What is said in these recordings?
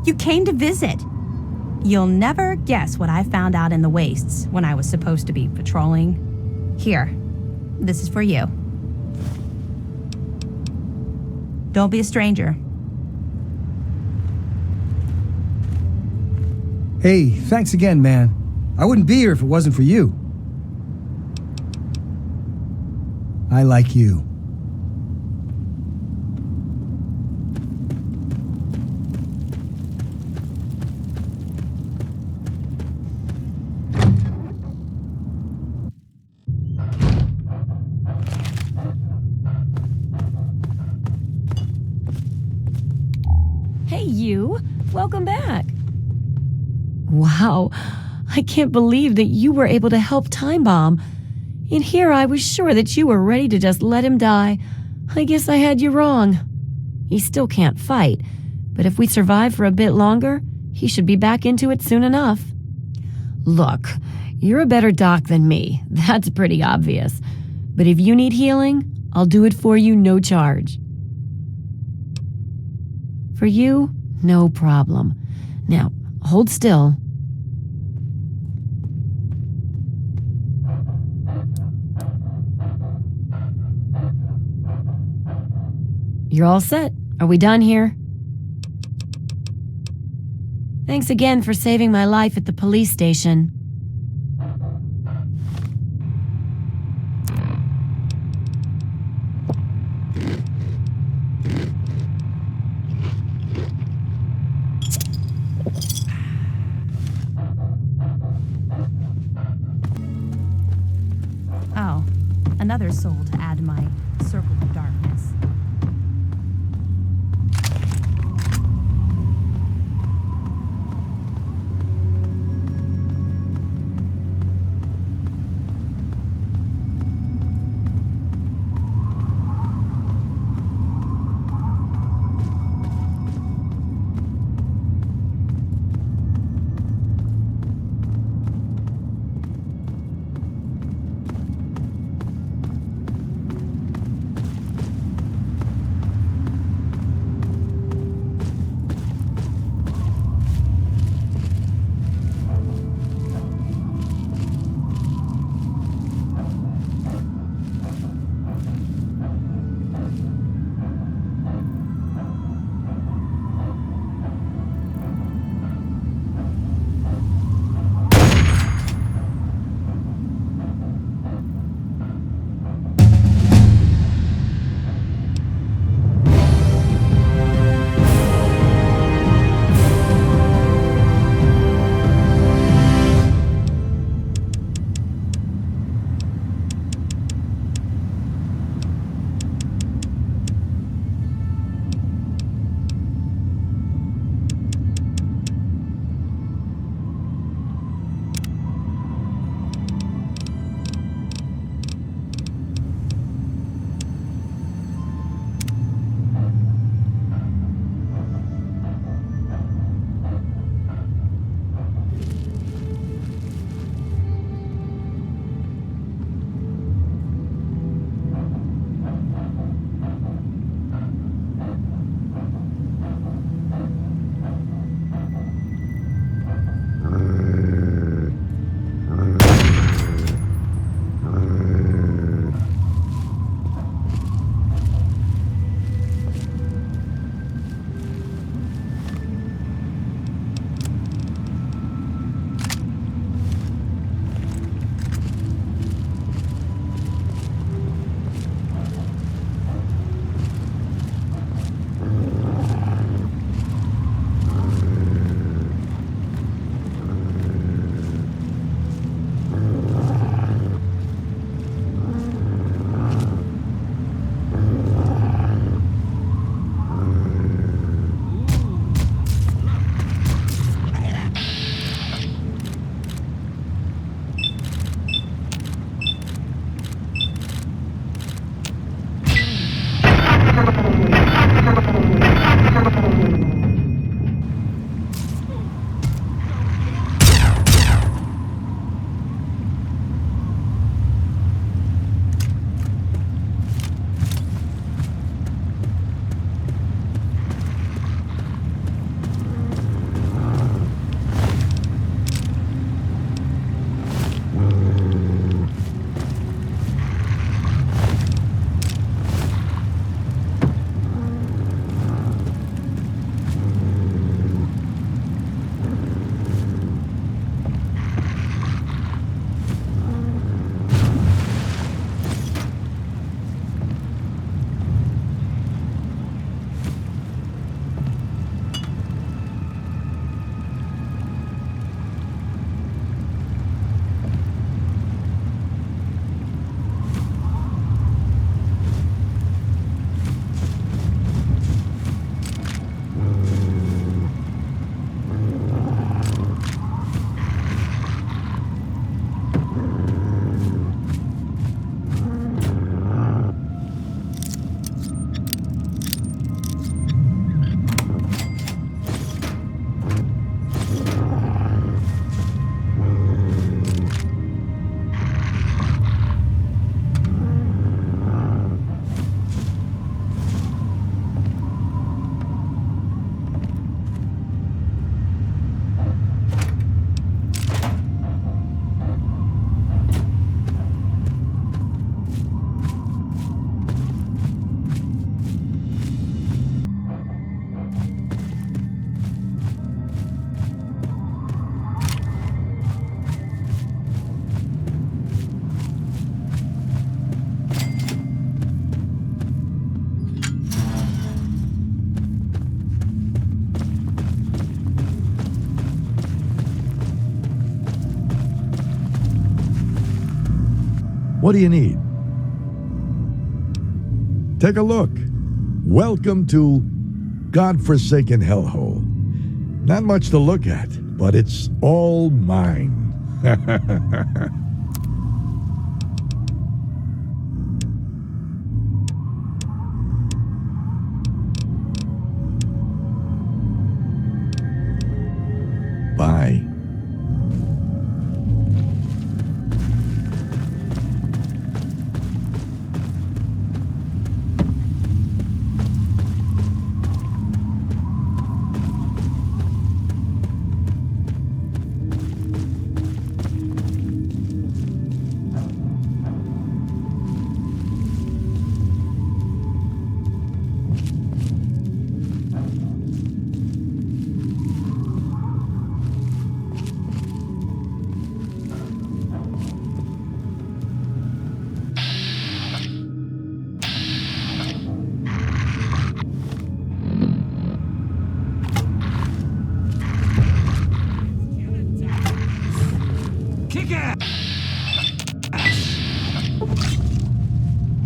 You came to visit. You'll never guess what I found out in the wastes when I was supposed to be patrolling. Here, this is for you. Don't be a stranger. Hey, thanks again, man. I wouldn't be here if it wasn't for you. I like you. Hey, you. Welcome back. Wow. I can't believe that you were able to help Time Bomb. In here, I was sure that you were ready to just let him die. I guess I had you wrong. He still can't fight, but if we survive for a bit longer, he should be back into it soon enough. Look, you're a better doc than me. That's pretty obvious. But if you need healing, I'll do it for you, no charge. For you, no problem. Now, hold still. You're all set. Are we done here? Thanks again for saving my life at the police station. Oh, another soul to add to my circle of darkness. What do you need? Take a look. Welcome to godforsaken hellhole. Not much to look at, but it's all mine. Bye.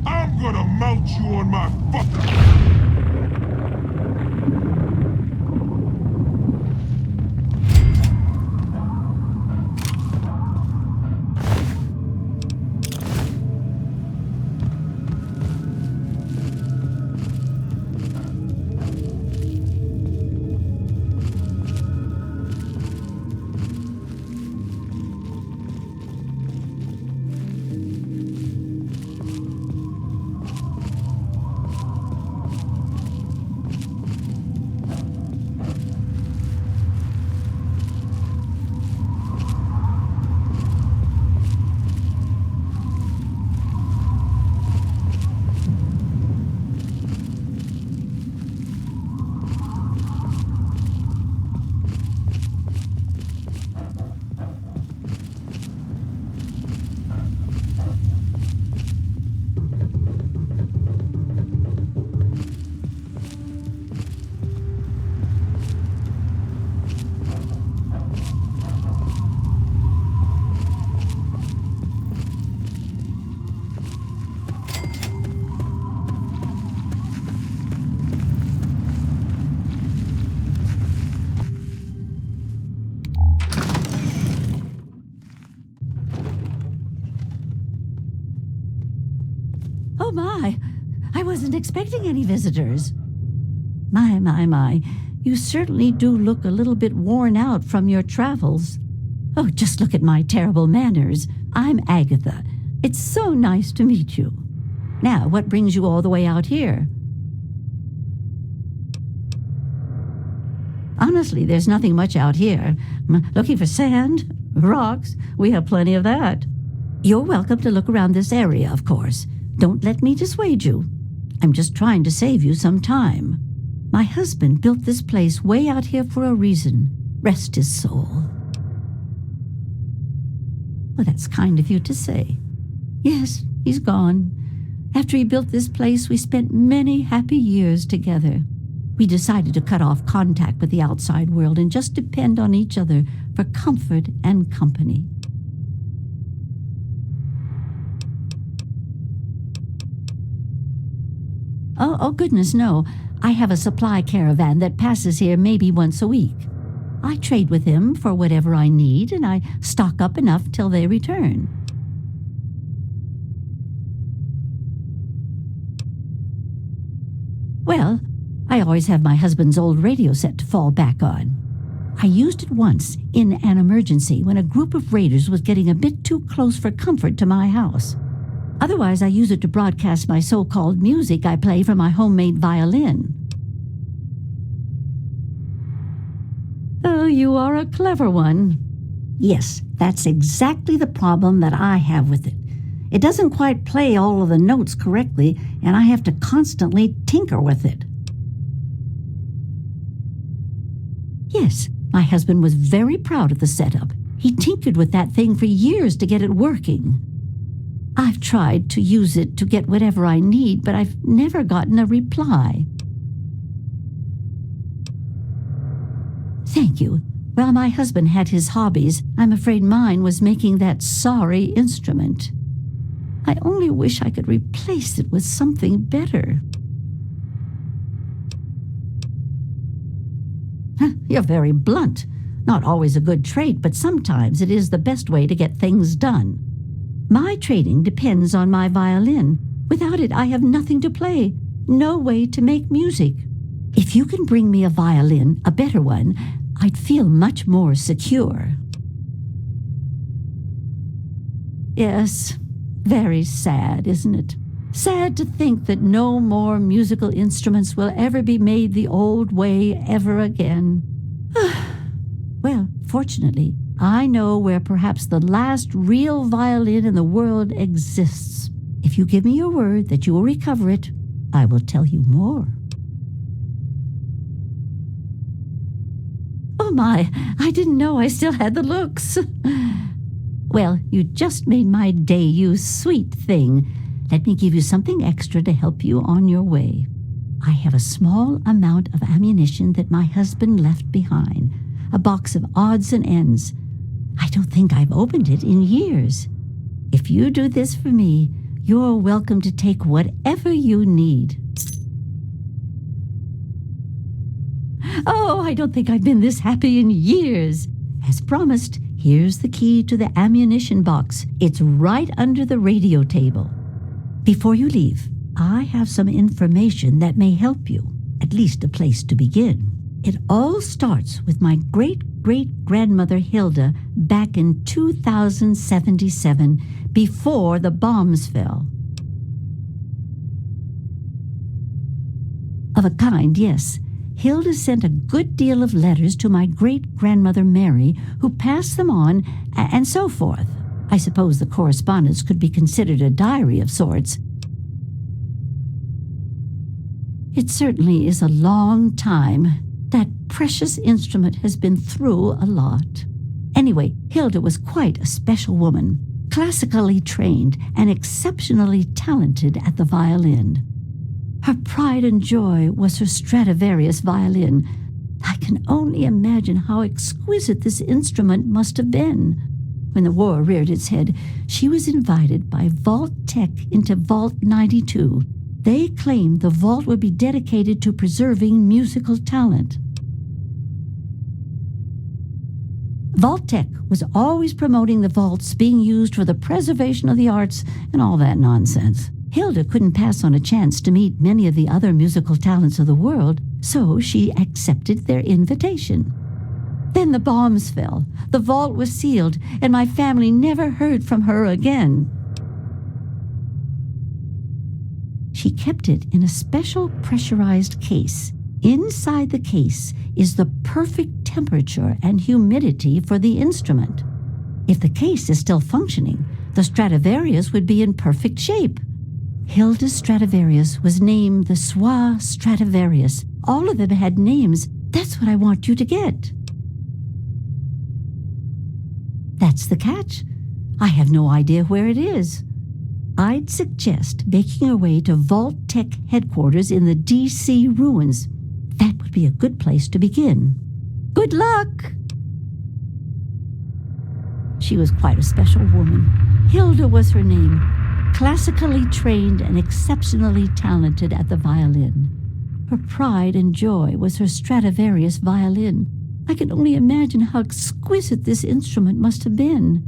I'm gonna mount you on my Oh my, I wasn't expecting any visitors. My, you certainly do look a little bit worn out from your travels. Oh, just look at my terrible manners. I'm Agatha. It's so nice to meet you. Now, what brings you all the way out here? Honestly, there's nothing much out here. Looking for sand? Rocks? We have plenty of that. You're welcome to look around this area, of course. Don't let me dissuade you. I'm just trying to save you some time. My husband built this place way out here for a reason. Rest his soul. Well, that's kind of you to say. Yes, he's gone. After he built this place, we spent many happy years together. We decided to cut off contact with the outside world and just depend on each other for comfort and company. Oh, goodness, no. I have a supply caravan that passes here maybe once a week. I trade with him for whatever I need, and I stock up enough till they return. Well, I always have my husband's old radio set to fall back on. I used it once in an emergency when a group of raiders was getting a bit too close for comfort to my house. Otherwise, I use it to broadcast my so-called music I play from my homemade violin. Oh, you are a clever one. Yes, that's exactly the problem that I have with it. It doesn't quite play all of the notes correctly, and I have to constantly tinker with it. Yes, my husband was very proud of the setup. He tinkered with that thing for years to get it working. I've tried to use it to get whatever I need, but I've never gotten a reply. Thank you. While my husband had his hobbies, I'm afraid mine was making that sorry instrument. I only wish I could replace it with something better. You're very blunt. Not always a good trait, but sometimes it is the best way to get things done. My training depends on my violin. Without it, I have nothing to play, no way to make music. If you can bring me a violin, a better one, I'd feel much more secure. Yes, very sad, isn't it? Sad to think that no more musical instruments will ever be made the old way ever again. Well, fortunately, I know where perhaps the last real violin in the world exists. If you give me your word that you will recover it, I will tell you more. Oh my, I didn't know I still had the looks. Well, you just made my day, you sweet thing. Let me give you something extra to help you on your way. I have a small amount of ammunition that my husband left behind, a box of odds and ends. I don't think I've opened it in years. If you do this for me, you're welcome to take whatever you need. Oh, I don't think I've been this happy in years. As promised, here's the key to the ammunition box. It's right under the radio table. Before you leave, I have some information that may help you, at least a place to begin. It all starts with my great-great-grandmother Hilda back in 2077, before the bombs fell. Of a kind, yes. Hilda sent a good deal of letters to my great-grandmother Mary, who passed them on, and so forth. I suppose the correspondence could be considered a diary of sorts. It certainly is a long time. That precious instrument has been through a lot. Anyway, Hilda was quite a special woman, classically trained and exceptionally talented at the violin. Her pride and joy was her Stradivarius violin. I can only imagine how exquisite this instrument must have been. When the war reared its head, she was invited by Vault Tech into Vault 92. They claimed the vault would be dedicated to preserving musical talent. Vault Tech was always promoting the vaults being used for the preservation of the arts and all that nonsense. Hilda couldn't pass on a chance to meet many of the other musical talents of the world, so she accepted their invitation. Then the bombs fell, the vault was sealed, and my family never heard from her again. She kept it in a special pressurized case. Inside the case is the perfect temperature and humidity for the instrument. If the case is still functioning, the Stradivarius would be in perfect shape. Hilda's Stradivarius was named the Swa Stradivarius. All of them had names. That's what I want you to get. That's the catch. I have no idea where it is. I'd suggest making your way to Vault Tech headquarters in the D.C. Ruins. That would be a good place to begin. Good luck! She was quite a special woman. Hilda was her name. Classically trained and exceptionally talented at the violin. Her pride and joy was her Stradivarius violin. I can only imagine how exquisite this instrument must have been.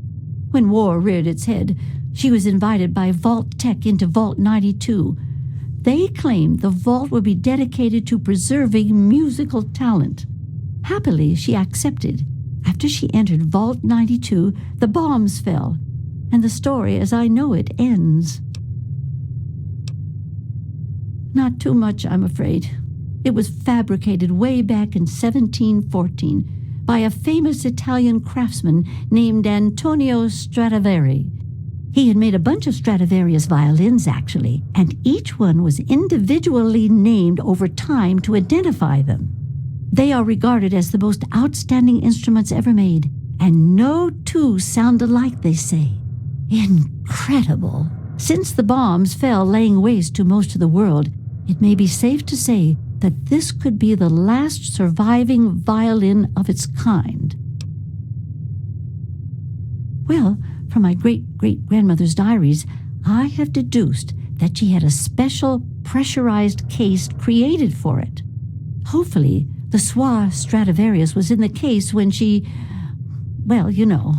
When war reared its head, she was invited by Vault Tech into Vault 92. They claimed the vault would be dedicated to preserving musical talent. Happily, she accepted. After she entered Vault 92, the bombs fell, and the story as I know it ends. Not too much, I'm afraid. It was fabricated way back in 1714 by a famous Italian craftsman named Antonio Stradivari. He had made a bunch of Stradivarius violins, actually, and each one was individually named over time to identify them. They are regarded as the most outstanding instruments ever made, and no two sound alike, they say. Incredible. Since the bombs fell laying waste to most of the world, it may be safe to say that this could be the last surviving violin of its kind. Well, from my great-great-grandmother's diaries, I have deduced that she had a special pressurized case created for it. Hopefully, the Soir Stradivarius was in the case when she... well, you know.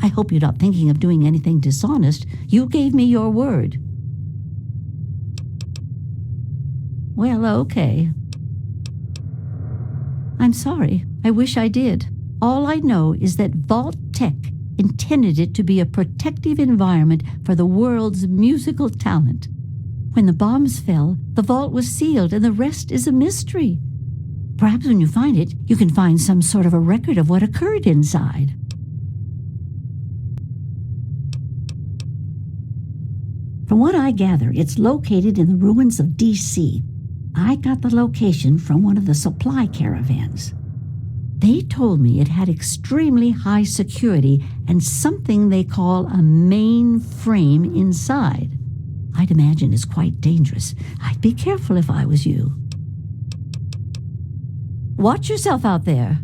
I hope you're not thinking of doing anything dishonest. You gave me your word. Well, okay. I'm sorry. I wish I did. All I know is that Vault Tech intended it to be a protective environment for the world's musical talent. When the bombs fell, the vault was sealed and the rest is a mystery. Perhaps when you find it, you can find some sort of a record of what occurred inside. From what I gather, it's located in the ruins of D.C. I got the location from one of the supply caravans. They told me it had extremely high security and something they call a mainframe inside. I'd imagine it's quite dangerous. I'd be careful if I was you. Watch yourself out there.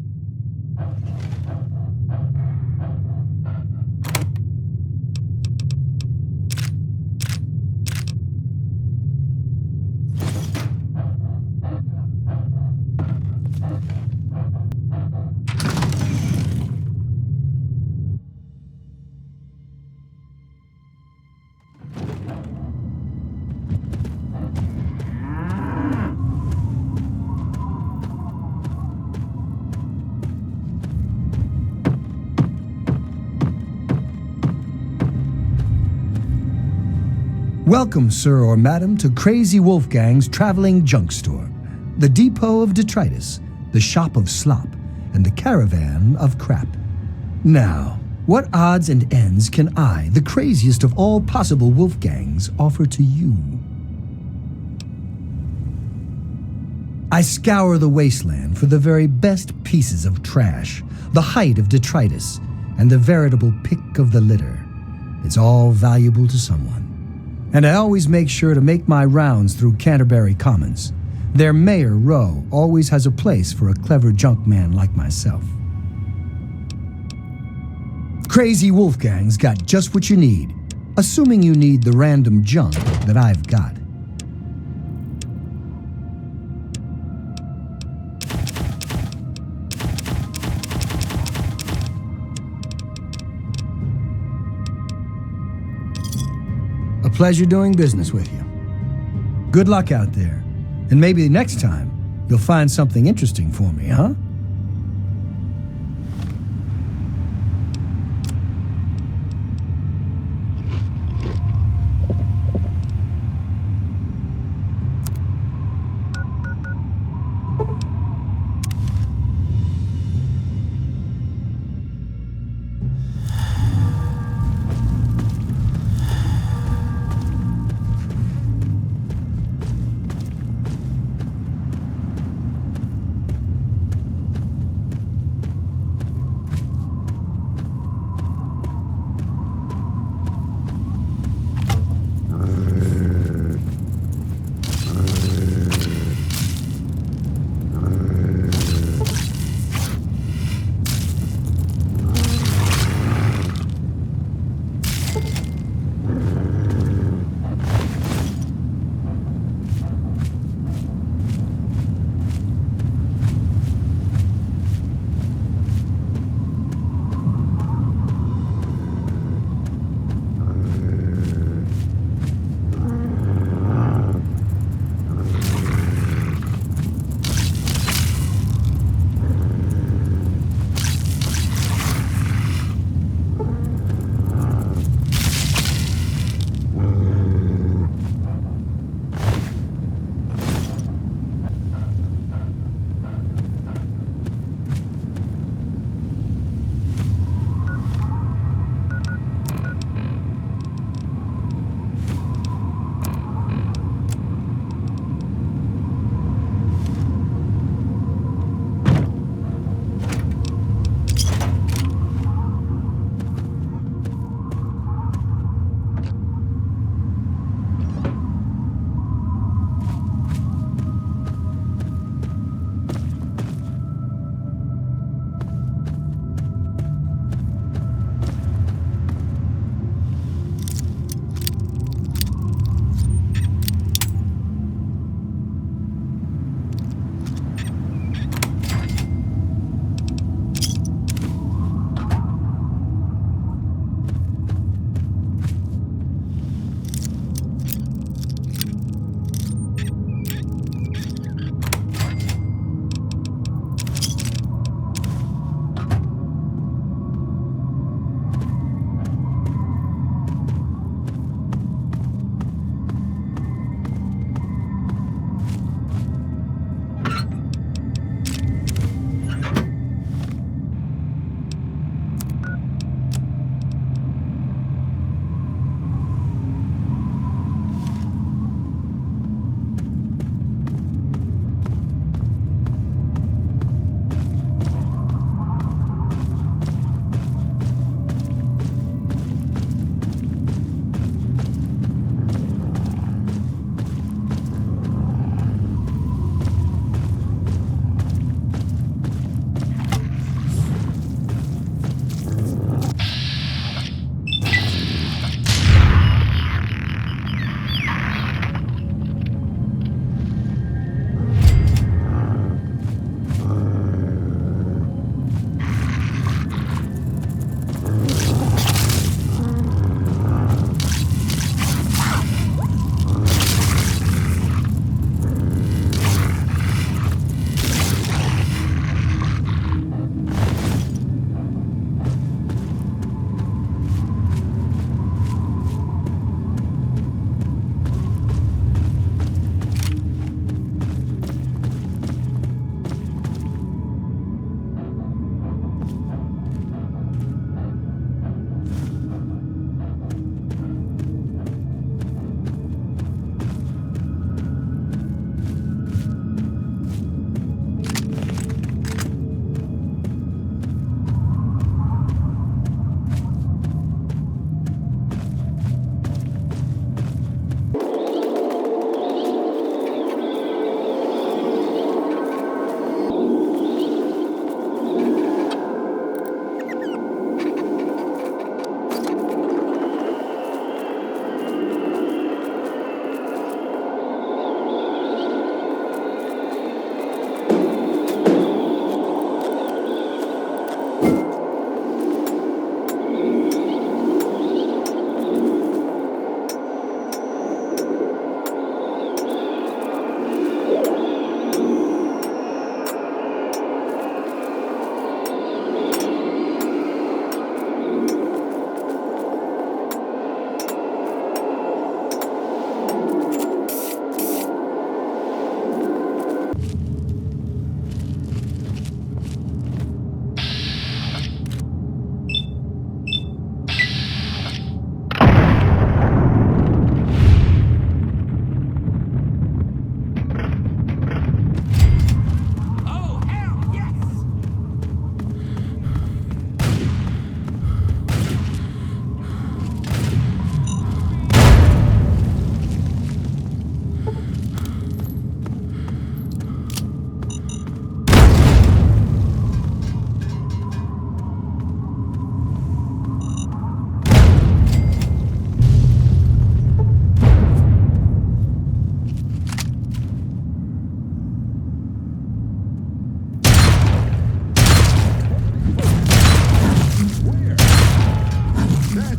Welcome, sir or madam, to Crazy Wolfgang's traveling junk store, the depot of detritus, the shop of slop, and the caravan of crap. Now, what odds and ends can I, the craziest of all possible Wolfgangs, offer to you? I scour the wasteland for the very best pieces of trash, the height of detritus, and the veritable pick of the litter. It's all valuable to someone. And I always make sure to make my rounds through Canterbury Commons. Their Mayor, Rowe, always has a place for a clever junk man like myself. Crazy Wolfgang's got just what you need, assuming you need the random junk that I've got. A pleasure doing business with you. Good luck out there, and maybe next time you'll find something interesting for me, huh?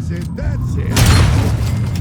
That's it, that's it.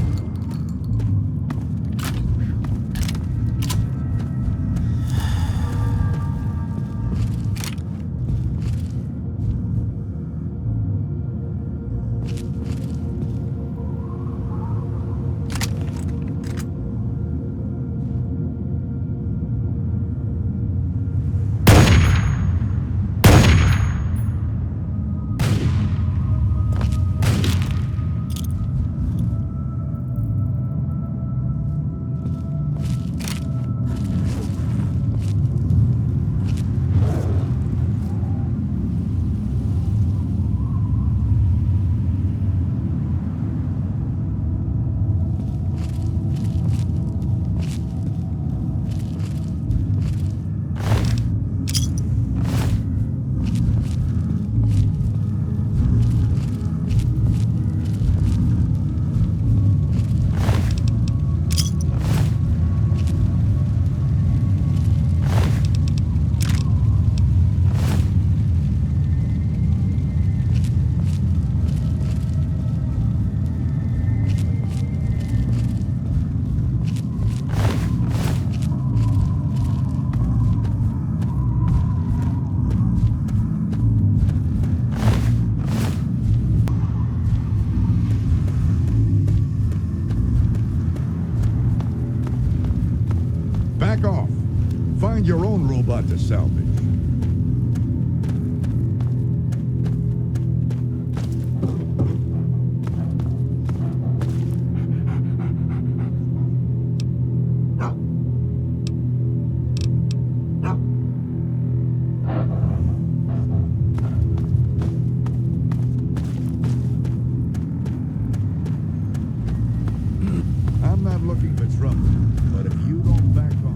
Back off. Find your own robot to salvage. I'm not looking for trouble, but if you don't back off...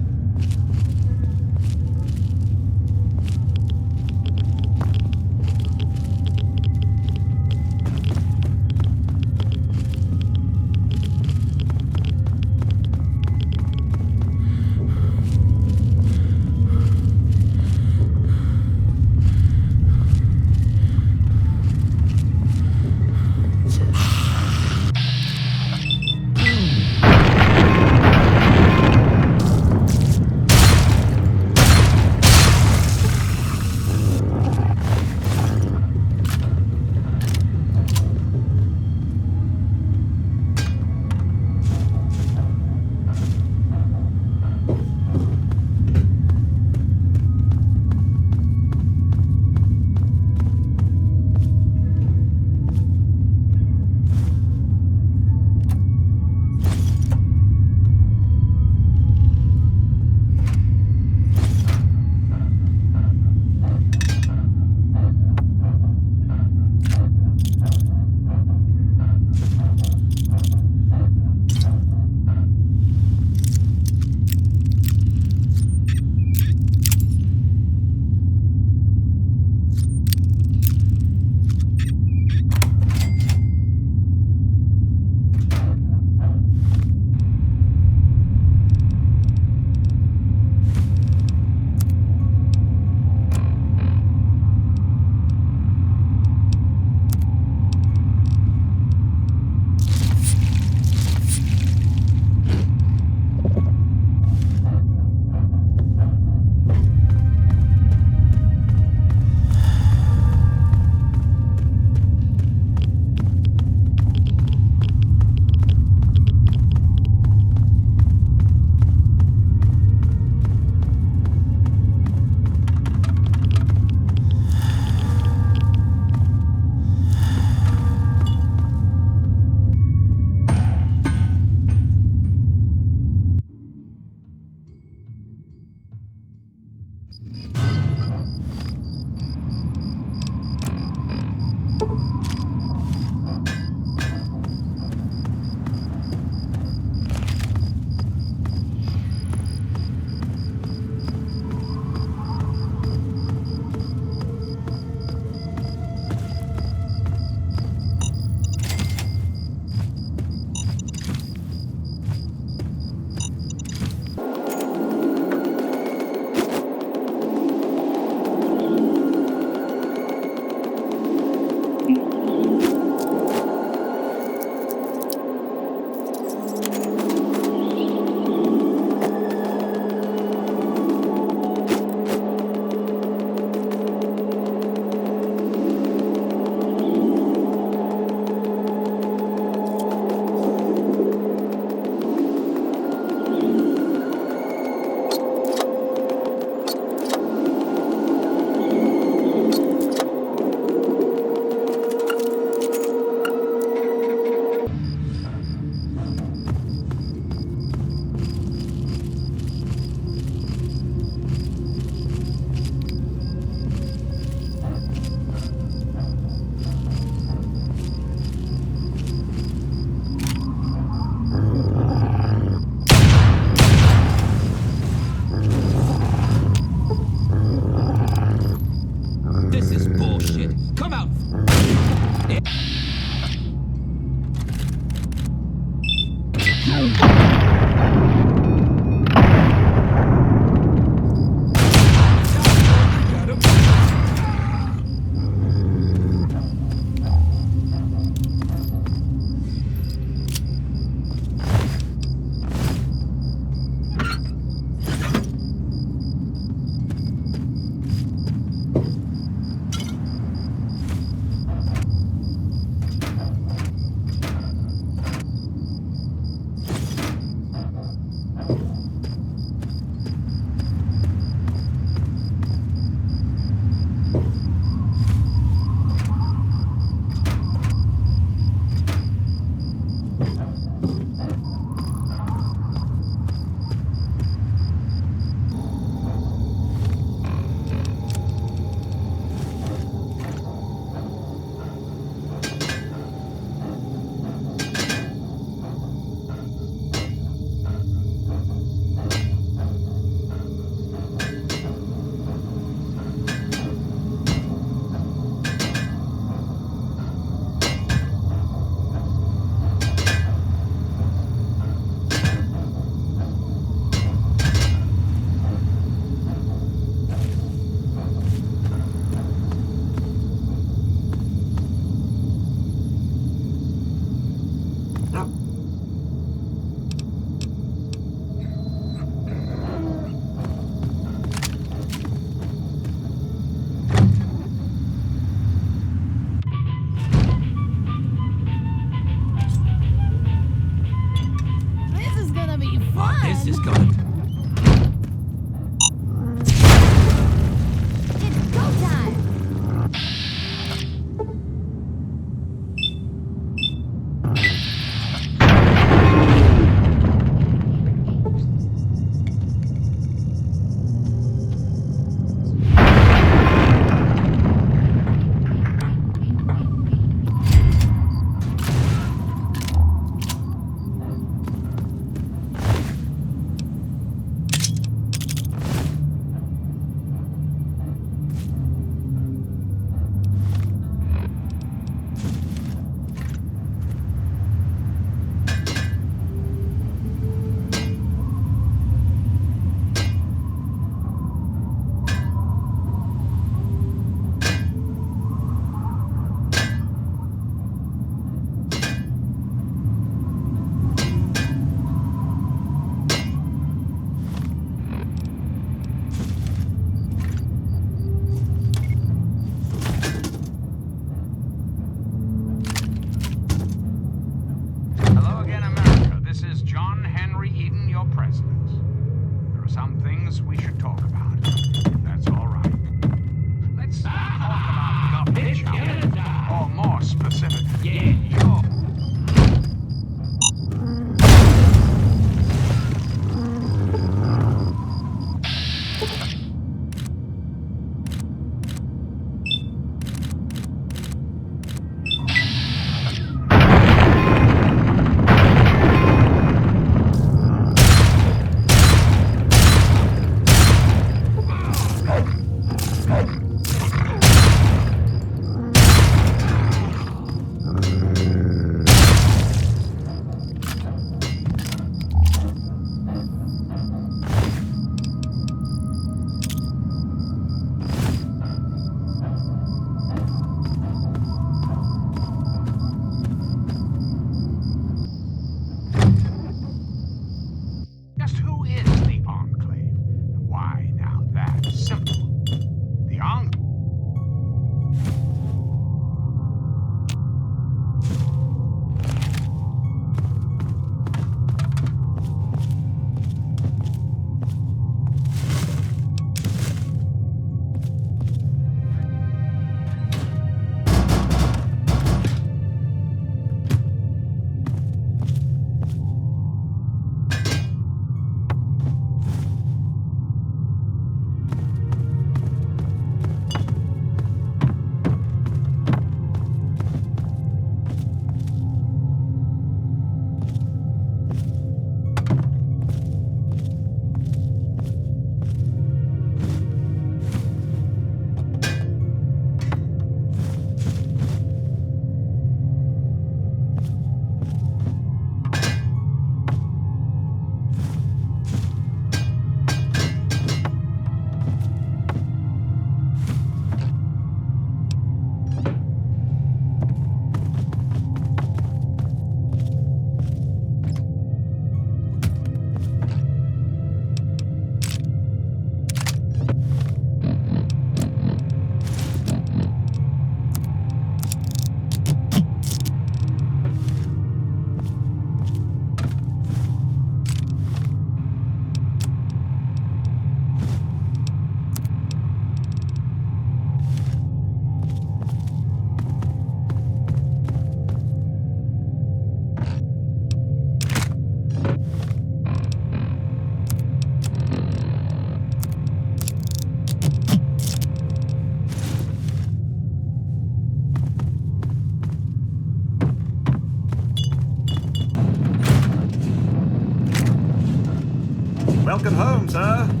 Welcome home, sir.